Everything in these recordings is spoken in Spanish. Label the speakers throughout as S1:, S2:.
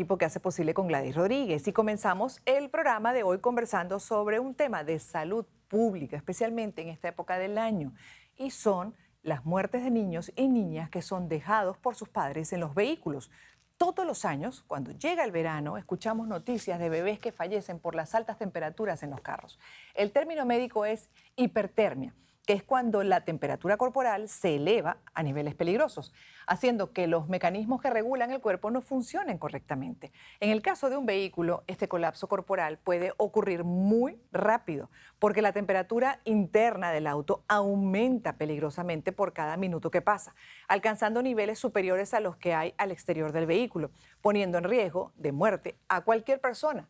S1: Equipo que hace posible con Gladys Rodríguez y comenzamos el programa de hoy conversando sobre un tema de salud pública, especialmente en esta época del año, y son las muertes de niños y niñas que son dejados por sus padres en los vehículos. Todos los años, cuando llega el verano, escuchamos noticias de bebés que fallecen por las altas temperaturas en los carros. El término médico es hipertermia, que es cuando la temperatura corporal se eleva a niveles peligrosos, haciendo que los mecanismos que regulan el cuerpo no funcionen correctamente. En el caso de un vehículo, este colapso corporal puede ocurrir muy rápido, porque la temperatura interna del auto aumenta peligrosamente por cada minuto que pasa, alcanzando niveles superiores a los que hay al exterior del vehículo, poniendo en riesgo de muerte a cualquier persona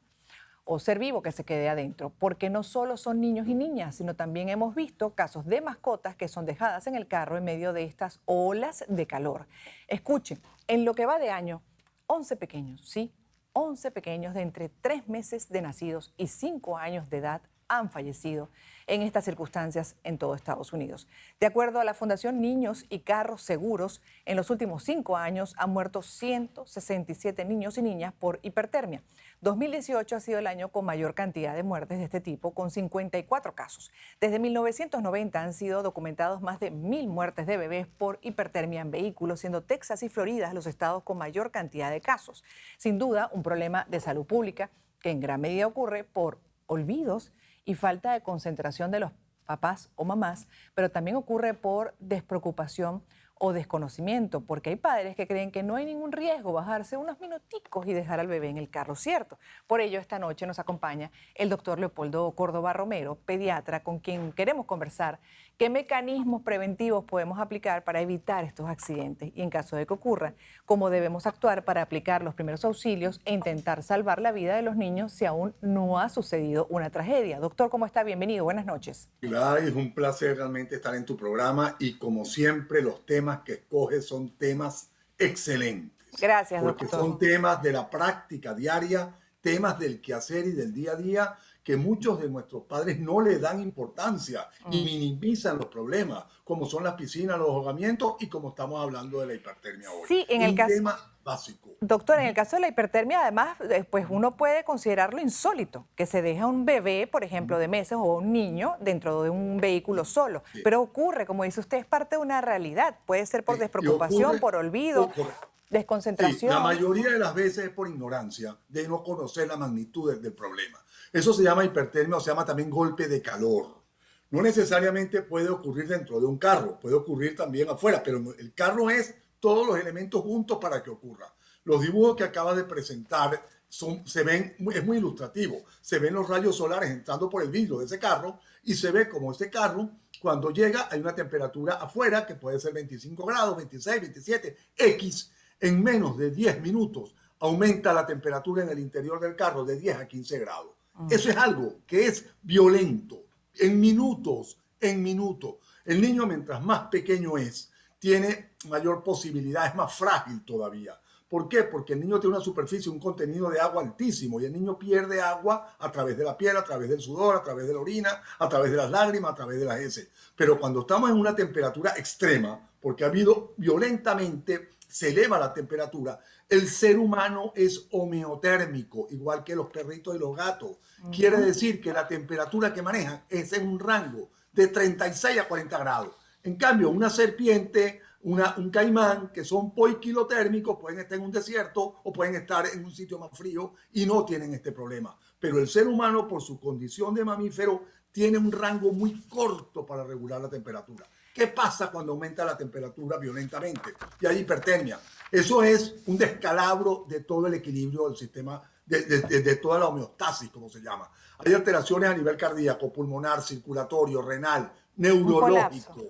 S1: o ser vivo que se quede adentro, porque no solo son niños y niñas, sino también hemos visto casos de mascotas que son dejadas en el carro en medio de estas olas de calor. Escuchen, en lo que va de año, 11 pequeños, sí, 11 pequeños de entre 3 meses de nacidos y 5 años de edad han fallecido en estas circunstancias en todo Estados Unidos. De acuerdo a la Fundación Niños y Carros Seguros, en los últimos 5 años han muerto 167 niños y niñas por hipertermia. 2018 ha sido el año con mayor cantidad de muertes de este tipo, con 54 casos. Desde 1990 han sido documentados más de 1.000 muertes de bebés por hipertermia en vehículos, siendo Texas y Florida los estados con mayor cantidad de casos. Sin duda, un problema de salud pública que en gran medida ocurre por olvidos y falta de concentración de los papás o mamás, pero también ocurre por despreocupación o desconocimiento, porque hay padres que creen que no hay ningún riesgo bajarse unos minuticos y dejar al bebé en el carro, ¿cierto? Por ello, esta noche nos acompaña el doctor Leopoldo Córdoba Romero, pediatra, con quien queremos conversar qué mecanismos preventivos podemos aplicar para evitar estos accidentes y, en caso de que ocurra, cómo debemos actuar para aplicar los primeros auxilios e intentar salvar la vida de los niños si aún no ha sucedido una tragedia. Doctor, ¿cómo está? Bienvenido, buenas noches.
S2: Gladys, es un placer realmente estar en tu programa y como siempre los temas que escoges son temas excelentes.
S1: Gracias,
S2: Porque
S1: doctor.
S2: son temas de la práctica diaria, temas del quehacer y del día a día que muchos de nuestros padres no le dan importancia y minimizan los problemas, como son las piscinas, los ahogamientos y como estamos hablando de la hipertermia hoy.
S1: Sí, en el caso,
S2: tema básico.
S1: doctor, en el caso de la hipertermia, además, pues uno puede considerarlo insólito, que se deja un bebé, por ejemplo, de meses o un niño dentro de un vehículo solo.
S2: Sí.
S1: Pero ocurre, como dice usted, es parte de una realidad. Puede ser por
S2: Sí,
S1: despreocupación, por olvido,
S2: Sí,
S1: desconcentración.
S2: la mayoría de las veces es por ignorancia, de no conocer la magnitud del problema. Eso se llama hipertermia o se llama también golpe de calor. No necesariamente puede ocurrir dentro de un carro, puede ocurrir también afuera, pero el carro es todos los elementos juntos para que ocurra. Los dibujos que acabas de presentar se ven, es muy ilustrativo. Se ven los rayos solares entrando por el vidrio de ese carro y se ve como ese carro, cuando llega, hay una temperatura afuera que puede ser 25 grados, 26, 27, X. En menos de 10 minutos aumenta la temperatura en el interior del carro de 10 a 15 grados. Eso es algo que es violento. En minutos, en minutos. El niño, mientras más pequeño es, tiene mayor posibilidad, es más frágil todavía. ¿Por qué? Porque el niño tiene una superficie, un contenido de agua altísimo y el niño pierde agua a través de la piel, a través del sudor, a través de la orina, a través de las lágrimas, a través de las heces. Pero cuando estamos en una temperatura extrema, porque ha habido violentamente, se eleva la temperatura, el ser humano es homeotérmico, igual que los perritos y los gatos. Quiere decir que la temperatura que manejan es en un rango de 36 a 40 grados. En cambio, una serpiente, un caimán, que son poikilotérmicos, pueden estar en un desierto o pueden estar en un sitio más frío y no tienen este problema. Pero el ser humano, por su condición de mamífero, tiene un rango muy corto para regular la temperatura. ¿Qué pasa cuando aumenta la temperatura violentamente? Y hay hipertermia. Eso es un descalabro de todo el equilibrio del sistema, de toda la homeostasis, como se llama. Hay alteraciones a nivel cardíaco, pulmonar, circulatorio, renal, neurológico.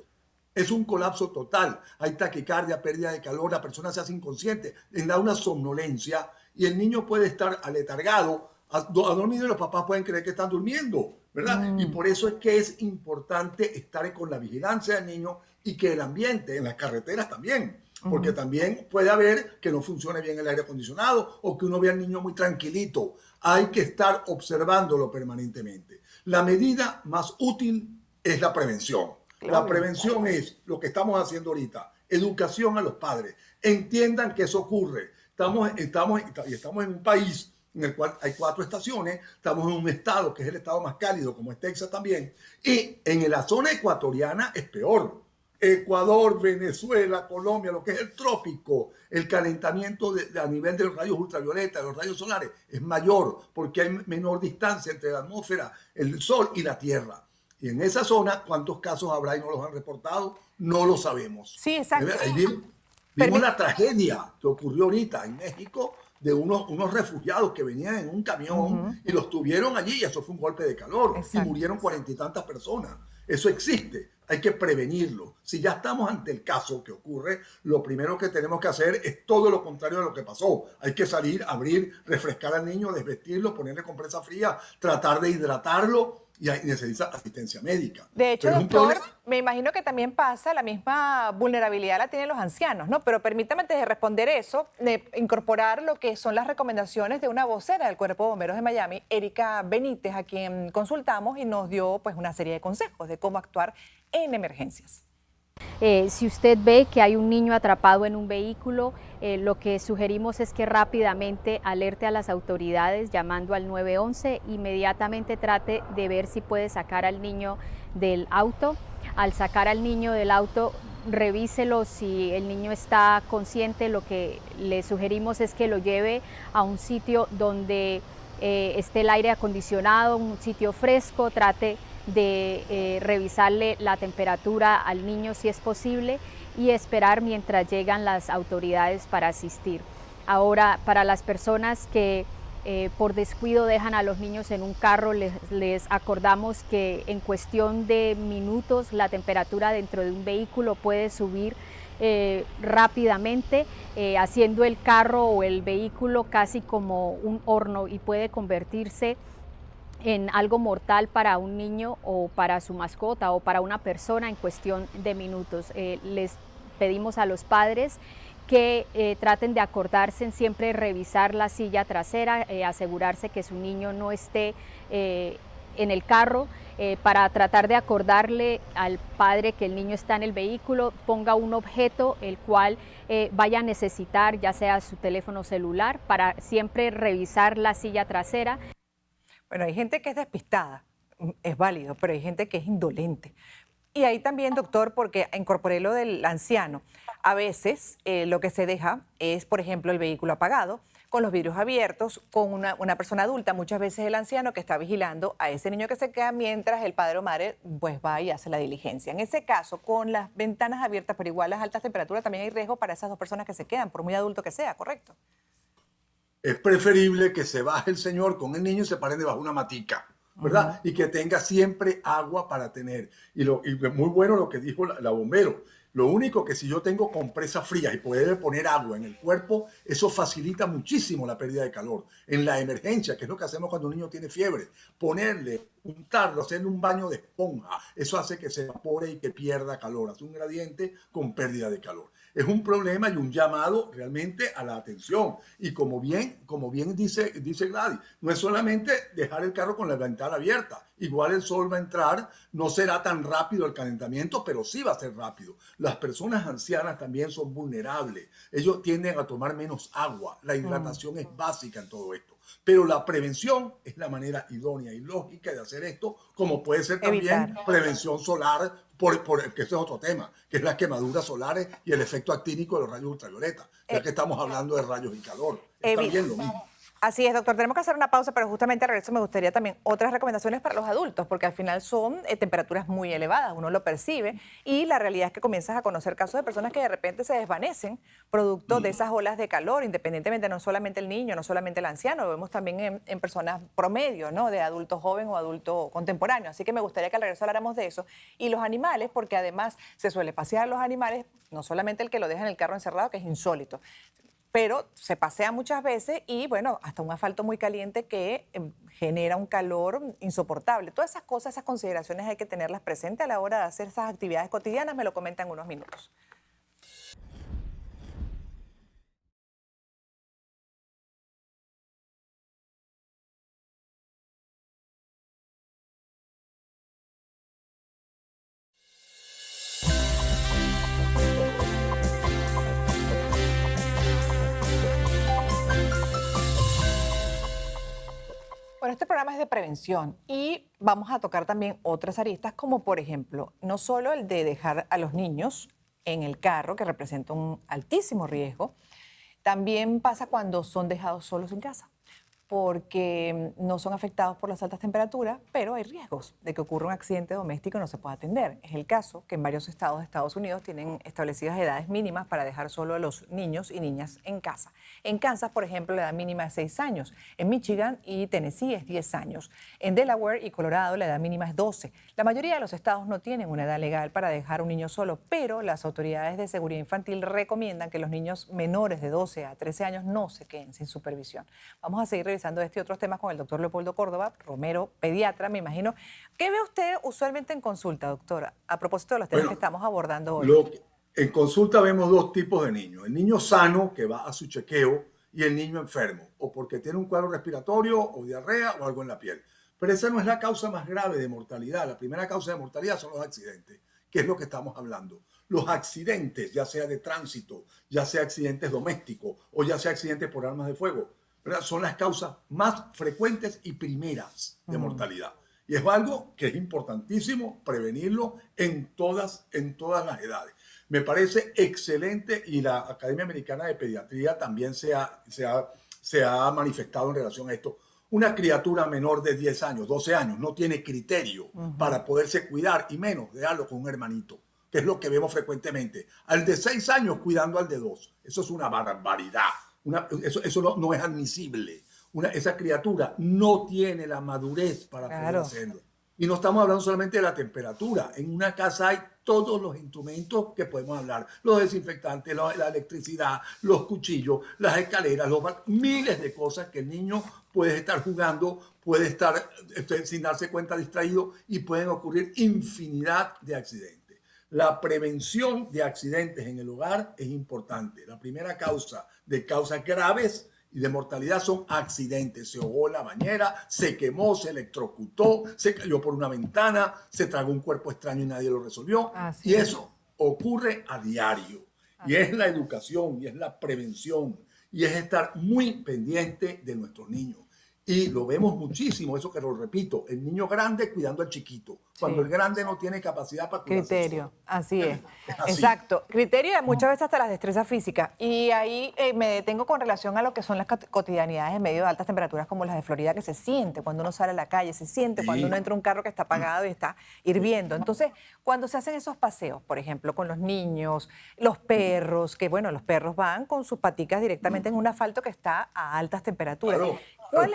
S2: Es un colapso total. Hay taquicardia, pérdida de calor, la persona se hace inconsciente, le da una somnolencia y el niño puede estar aletargado, a dormir y los papás pueden creer que están durmiendo, ¿verdad? Y por eso es que es importante estar con la vigilancia del niño y que el ambiente en las carreteras también, porque también puede haber que no funcione bien el aire acondicionado o que uno vea al niño muy tranquilito. Hay que estar observándolo permanentemente. La medida más útil es la prevención. Claro. La prevención es lo que estamos haciendo ahorita, educación a los padres, entiendan que eso ocurre, estamos en un país en el cual hay 4 estaciones, estamos en un estado que es el estado más cálido, como es Texas también, y en la zona ecuatoriana es peor. Ecuador, Venezuela, Colombia, lo que es el trópico, el calentamiento a nivel de los rayos ultravioleta, de los rayos solares, es mayor porque hay menor distancia entre la atmósfera, el sol y la tierra. Y en esa zona, ¿cuántos casos habrá y no los han reportado? No lo sabemos.
S1: Sí, exacto.
S2: Ahí vimos la tragedia que ocurrió ahorita en México de unos refugiados que venían en un camión y los tuvieron allí y eso fue un golpe de calor.
S1: Exacto.
S2: Y murieron 40 y tantas personas. Eso existe, hay que prevenirlo. Si ya estamos ante el caso que ocurre, lo primero que tenemos que hacer es todo lo contrario de lo que pasó. Hay que salir, abrir, refrescar al niño, desvestirlo, ponerle compresa fría, tratar de hidratarlo y necesita asistencia médica.
S1: De hecho, doctor, me imagino que también pasa, la misma vulnerabilidad la tienen los ancianos, ¿no? Pero permítame, antes de responder eso, incorporar lo que son las recomendaciones de una vocera del Cuerpo de Bomberos de Miami, Erika Benítez, a quien consultamos y nos dio pues una serie de consejos de cómo actuar en emergencias.
S3: Si usted ve que hay un niño atrapado en un vehículo, lo que sugerimos es que rápidamente alerte a las autoridades llamando al 911, inmediatamente trate de ver si puede sacar al niño del auto. Al sacar al niño del auto, revíselo si el niño está consciente. Lo que le sugerimos es que lo lleve a un sitio donde esté el aire acondicionado, un sitio fresco, trate de revisarle la temperatura al niño si es posible y esperar mientras llegan las autoridades para asistir. Ahora, para las personas que por descuido dejan a los niños en un carro, les acordamos que en cuestión de minutos la temperatura dentro de un vehículo puede subir rápidamente, haciendo el carro o el vehículo casi como un horno y puede convertirse en algo mortal para un niño o para su mascota o para una persona en cuestión de minutos. Les pedimos a los padres que traten de acordarse en siempre revisar la silla trasera, asegurarse que su niño no esté en el carro, para tratar de acordarle al padre que el niño está en el vehículo, ponga un objeto el cual vaya a necesitar, ya sea su teléfono celular, para siempre revisar la silla trasera.
S1: Bueno, hay gente que es despistada, es válido, pero hay gente que es indolente. Y ahí también, doctor, porque incorporé lo del anciano. A veces lo que se deja es, por ejemplo, el vehículo apagado, con los vidrios abiertos, con una persona adulta, muchas veces el anciano que está vigilando a ese niño que se queda mientras el padre o madre pues va y hace la diligencia. En ese caso, con las ventanas abiertas, pero igual las altas temperaturas, también hay riesgo para esas dos personas que se quedan, por muy adulto que sea, ¿correcto?
S2: Es preferible que se baje el señor con el niño y se paren debajo de una matica, ¿verdad? Y que tenga siempre agua para tener. Y muy bueno lo que dijo la bombero. Lo único que si yo tengo compresas frías y poder poner agua en el cuerpo, eso facilita muchísimo la pérdida de calor. En la emergencia, que es lo que hacemos cuando un niño tiene fiebre, ponerle, untarlo, hacerle un baño de esponja, eso hace que se evapore y que pierda calor. Hace un gradiente con pérdida de calor. Es un problema y un llamado realmente a la atención. Y como bien dice Gladys, no es solamente dejar el carro con la ventana abierta. Igual el sol va a entrar, no será tan rápido el calentamiento, pero sí va a ser rápido. Las personas ancianas también son vulnerables. Ellos tienden a tomar menos agua. La hidratación es básica en todo esto. Pero la prevención es la manera idónea y lógica de hacer esto, como puede ser también prevención solar, que ese es otro tema, que es las quemaduras solares y el efecto actínico de los rayos ultravioleta, ya que estamos hablando de rayos y calor. Es también lo mismo.
S1: Así es, doctor. Tenemos que hacer una pausa, pero justamente al regreso me gustaría también otras recomendaciones para los adultos, porque al final son temperaturas muy elevadas, uno lo percibe, y la realidad es que comienzas a conocer casos de personas que de repente se desvanecen producto de esas olas de calor, independientemente, no solamente el niño, no solamente el anciano, lo vemos también en personas promedio, ¿no? De adulto joven o adulto contemporáneo. Así que me gustaría que al regreso habláramos de eso. Y los animales, porque además se suele pasear a los animales, no solamente el que lo deja en el carro encerrado, que es insólito, pero se pasea muchas veces y, bueno, hasta un asfalto muy caliente que genera un calor insoportable. Todas esas cosas, esas consideraciones hay que tenerlas presentes a la hora de hacer esas actividades cotidianas. Me lo comentan en unos minutos. Bueno, este programa es de prevención y vamos a tocar también otras aristas, como por ejemplo, no solo el de dejar a los niños en el carro, que representa un altísimo riesgo, también pasa cuando son dejados solos en casa, porque no son afectados por las altas temperaturas, pero hay riesgos de que ocurra un accidente doméstico y no se pueda atender. Es el caso que en varios estados de Estados Unidos tienen establecidas edades mínimas para dejar solo a los niños y niñas en casa. En Kansas, por ejemplo, la edad mínima es 6 años. En Michigan y Tennessee es 10 años. En Delaware y Colorado la edad mínima es 12. La mayoría de los estados no tienen una edad legal para dejar a un niño solo, pero las autoridades de seguridad infantil recomiendan que los niños menores de 12 a 13 años no se queden sin supervisión. Vamos a seguir revisando este y otros temas con el doctor Leopoldo Córdoba, Romero, pediatra, me imagino. ¿Qué ve usted usualmente en consulta, doctora, a propósito de los temas que estamos abordando hoy?
S2: En consulta vemos dos tipos de niños. El niño sano, que va a su chequeo, y el niño enfermo, o porque tiene un cuadro respiratorio, o diarrea, o algo en la piel. Pero esa no es la causa más grave de mortalidad. La primera causa de mortalidad son los accidentes, que es lo que estamos hablando. Los accidentes, ya sea de tránsito, ya sea accidentes domésticos, o ya sea accidentes por armas de fuego, ¿verdad? Son las causas más frecuentes y primeras de mortalidad. Y es algo que es importantísimo prevenirlo en todas las edades. Me parece excelente y la Academia Americana de Pediatría también se ha manifestado en relación a esto. Una criatura menor de 10 años, 12 años, no tiene criterio para poderse cuidar y menos dejarlo con un hermanito, que es lo que vemos frecuentemente. Al de 6 años cuidando al de 2. Eso es una barbaridad. Eso no es admisible. Esa criatura no tiene la madurez para poder hacerlo. Y no estamos hablando solamente de la temperatura. En una casa hay todos los instrumentos que podemos hablar. Los desinfectantes, la electricidad, los cuchillos, las escaleras, miles de cosas que el niño puede estar jugando, puede estar sin darse cuenta distraído y pueden ocurrir infinidad de accidentes. La prevención de accidentes en el hogar es importante. La primera causa de causas graves y de mortalidad son accidentes. Se ahogó en la bañera, se quemó, se electrocutó, se cayó por una ventana, se tragó un cuerpo extraño y nadie lo resolvió. Y eso ocurre a diario. Y es la educación, y es la prevención, y es estar muy pendiente de nuestros niños. Y lo vemos muchísimo, eso que lo repito, el niño grande cuidando al chiquito, cuando el grande no tiene capacidad para cuidarse.
S1: Criterio, así es.
S2: Así.
S1: Exacto. Criterio y muchas veces hasta las destrezas físicas. Y ahí me detengo con relación a lo que son las cotidianidades en medio de altas temperaturas como las de Florida, que se siente cuando uno sale a la calle, se siente cuando uno entra a un carro que está apagado y está hirviendo. Entonces, cuando se hacen esos paseos, por ejemplo, con los niños, los perros, que bueno, los perros van con sus paticas directamente en un asfalto que está a altas temperaturas.
S2: Claro.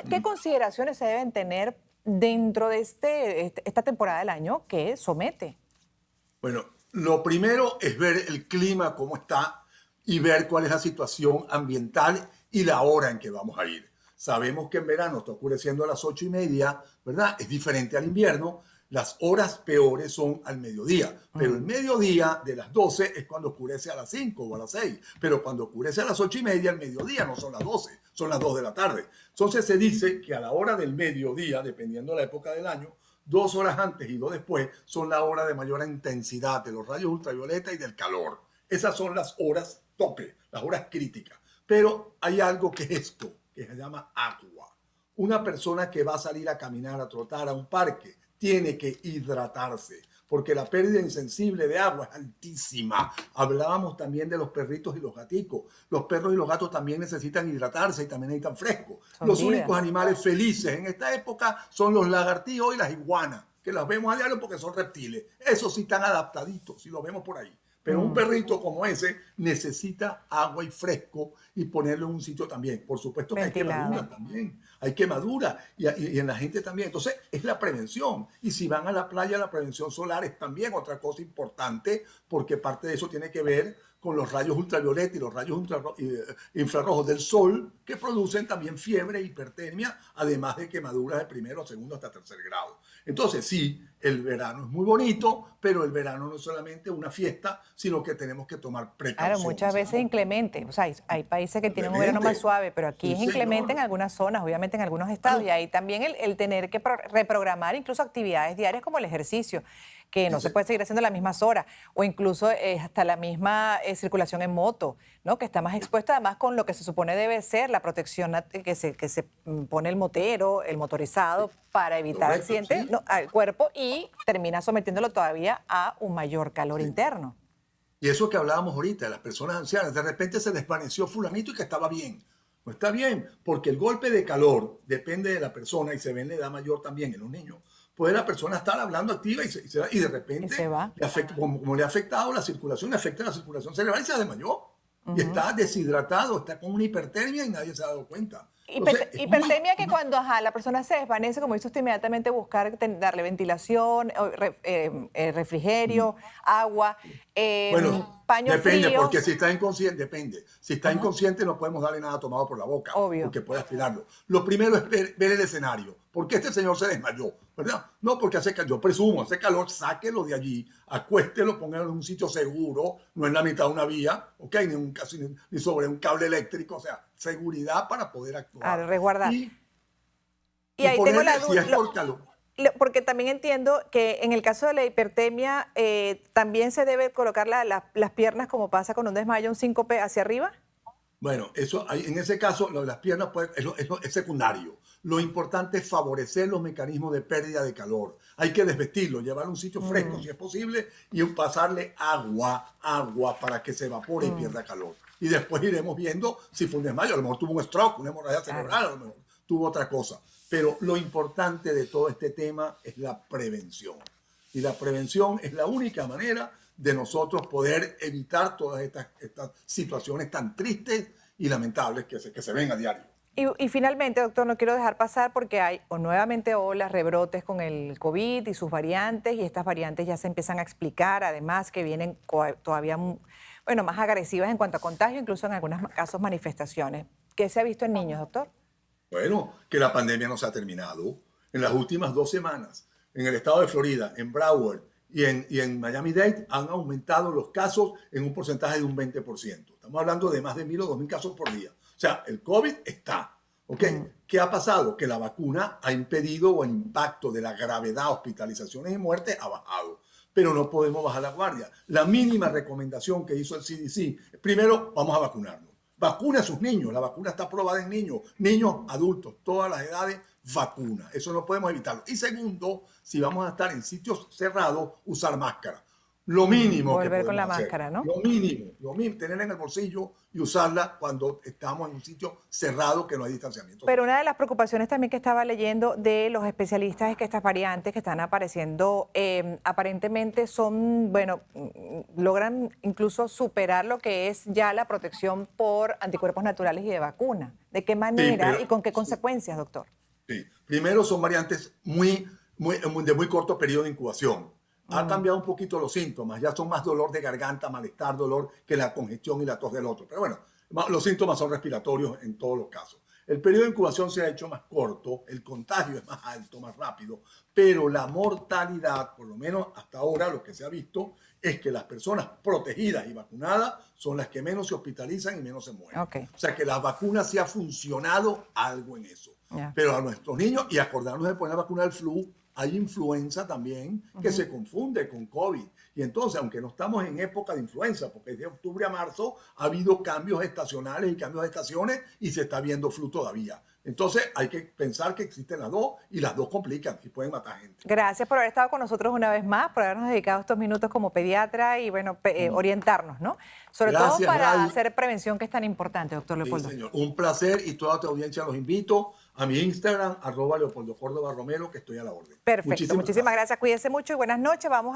S1: ¿Qué consideraciones se deben tener dentro de esta temporada del año que somete?
S2: Bueno, lo primero es ver el clima, cómo está, y ver cuál es la situación ambiental y la hora en que vamos a ir. Sabemos que en verano está oscureciendo a las 8:30, ¿verdad? Es diferente al invierno. Las horas peores son al mediodía, pero el mediodía de las 12 es cuando oscurece a las 5 o a las 6, pero cuando oscurece a las 8:30, el mediodía no son las 12, son las 2 de la tarde. Entonces se dice que a la hora del mediodía, dependiendo de la época del año, 2 horas antes y 2 después son la hora de mayor intensidad de los rayos ultravioleta y del calor. Esas son las horas tope, las horas críticas. Pero hay algo que es esto, que se llama agua. Una persona que va a salir a caminar, a trotar a un parque, tiene que hidratarse, porque la pérdida insensible de agua es altísima. Hablábamos también de los perritos y los gaticos. Los perros y los gatos también necesitan hidratarse y también necesitan fresco. Los únicos animales felices en esta época son los lagartijos y las iguanas, que las vemos a diario porque son reptiles. Esos sí están adaptaditos, si los vemos por ahí. Pero un perrito como ese necesita agua y fresco y ponerlo en un sitio también. Por supuesto que hay quemaduras también. Hay quemaduras y en la gente también. Entonces, es la prevención. Y si van a la playa, la prevención solar es también otra cosa importante porque parte de eso tiene que ver con los rayos ultravioleta y los rayos infrarrojos del sol que producen también fiebre e hipertermia, además de quemaduras de primero, segundo hasta tercer grado. Entonces, sí, el verano es muy bonito, pero el verano no es solamente una fiesta, sino que tenemos que tomar precauciones.
S1: Claro, muchas veces inclemente. O sea, hay países que tienen un verano más suave, pero aquí es inclemente en algunas zonas, obviamente en algunos estados, y ahí también el tener que reprogramar incluso actividades diarias como el ejercicio. que no se puede seguir haciendo a las mismas horas, o incluso hasta la misma circulación en moto, ¿no? Que está más expuesta además con lo que se supone debe ser la protección que se pone el motero, el motorizado, para evitar
S2: Correcto,
S1: accidentes
S2: sí.
S1: al cuerpo y termina sometiéndolo todavía a un mayor calor interno.
S2: Y eso que hablábamos ahorita, de las personas ancianas, de repente se desvaneció fulanito y que estaba bien. No está bien, porque el golpe de calor depende de la persona y se ve en la edad mayor también, en los niños. Puede la persona estar hablando activa y de repente,
S1: Y se va.
S2: le afecta, como le ha afectado la circulación, le afecta la circulación cerebral y se desmayó. Y está deshidratado, está con una hipertermia y nadie se ha dado cuenta. Entonces, es
S1: Hipertermia que
S2: muy-
S1: cuando la persona se desvanece, como dice usted, inmediatamente buscar darle ventilación, refrigerio, agua,
S2: Bueno,
S1: paños
S2: depende,
S1: fríos.
S2: porque si está inconsciente, depende. Si está inconsciente, no podemos darle nada tomado por la boca,
S1: Obvio.
S2: porque puede aspirarlo. Lo primero es ver el escenario. ¿Por qué este señor se desmayó? ¿Verdad? No, porque hace calor. Yo presumo, hace calor, sáquelo de allí, acuéstelo, póngalo en un sitio seguro, no en la mitad de una vía, ¿ok? Ni sobre un cable eléctrico, o sea, seguridad para poder actuar.
S1: A resguardar.
S2: Y
S1: ahí tengo
S2: ponerle,
S1: la
S2: si es
S1: duda.
S2: por calor.
S1: Porque también entiendo que en el caso de la hipertermia también se debe colocar las piernas, como pasa con un desmayo, un síncope hacia arriba.
S2: Bueno, en ese caso, lo de las piernas es secundario. Lo importante es favorecer los mecanismos de pérdida de calor. Hay que desvestirlo, llevarlo a un sitio fresco, si es posible, y pasarle agua para que se evapore y pierda calor. Y después iremos viendo si fue un desmayo. A lo mejor tuvo un stroke, una hemorragia cerebral, a lo mejor tuvo otra cosa. Pero lo importante de todo este tema es la prevención. Y la prevención es la única manera de nosotros poder evitar todas estas situaciones tan tristes y lamentables que se ven a diario.
S1: Y finalmente, doctor, no quiero dejar pasar porque hay nuevamente olas, rebrotes con el COVID y sus variantes, y estas variantes ya se empiezan a explicar, además que vienen todavía más agresivas en cuanto a contagio, incluso en algunos casos manifestaciones. ¿Qué se ha visto en niños, doctor?
S2: Bueno, que la pandemia no se ha terminado. En las últimas 2 semanas, en el estado de Florida, en Broward y en Miami-Dade, han aumentado los casos en un porcentaje de un 20%. Estamos hablando de más de 1.000 o 2.000 casos por día. O sea, el COVID está. ¿Ok? ¿Qué ha pasado? Que la vacuna ha impedido, o el impacto de la gravedad, hospitalizaciones y muertes ha bajado. Pero no podemos bajar la guardia. La mínima recomendación que hizo el CDC, primero, vamos a vacunarnos. Vacuna a sus niños. La vacuna está aprobada en niños, adultos, todas las edades, vacuna. Eso no podemos evitarlo. Y segundo, si vamos a estar en sitios cerrados, usar máscara. Lo mínimo que
S1: Volver con la
S2: podemos hacer.
S1: máscara, ¿no?
S2: Lo mínimo, tenerla en el bolsillo y usarla cuando estamos en un sitio cerrado que no hay distanciamiento.
S1: Pero una de las preocupaciones también que estaba leyendo de los especialistas es que estas variantes que están apareciendo aparentemente logran incluso superar lo que es ya la protección por anticuerpos naturales y de vacuna. ¿De qué manera y con qué consecuencias, doctor?
S2: Sí. Primero, son variantes de muy corto periodo de incubación. Ha cambiado un poquito los síntomas, ya son más dolor de garganta, malestar, dolor que la congestión y la tos del otro. Pero bueno, los síntomas son respiratorios en todos los casos. El periodo de incubación se ha hecho más corto, el contagio es más alto, más rápido, pero la mortalidad, por lo menos hasta ahora lo que se ha visto, es que las personas protegidas y vacunadas son las que menos se hospitalizan y menos se mueren.
S1: Okay.
S2: O sea que la vacuna sí ha funcionado algo en eso.
S1: Yeah.
S2: Pero a nuestros niños, y acordarnos de poner la vacuna del flu, hay influenza también que se confunde con COVID. Y entonces, aunque no estamos en época de influenza, porque de octubre a marzo ha habido cambios estacionales y cambios de estaciones y se está viendo flu todavía. Entonces, hay que pensar que existen las dos y las dos complican y pueden matar gente.
S1: Gracias por haber estado con nosotros una vez más, por habernos dedicado estos minutos como pediatra y, orientarnos, ¿no? Sobre todo para hacer prevención, que es tan importante, doctor Leopoldo.
S2: Sí, señor. Un placer, y toda tu audiencia los invito a mi Instagram, @Leopoldo Córdoba Romero, que estoy a la orden.
S1: Perfecto. Muchísimas gracias. Cuídense mucho y buenas noches. Vamos a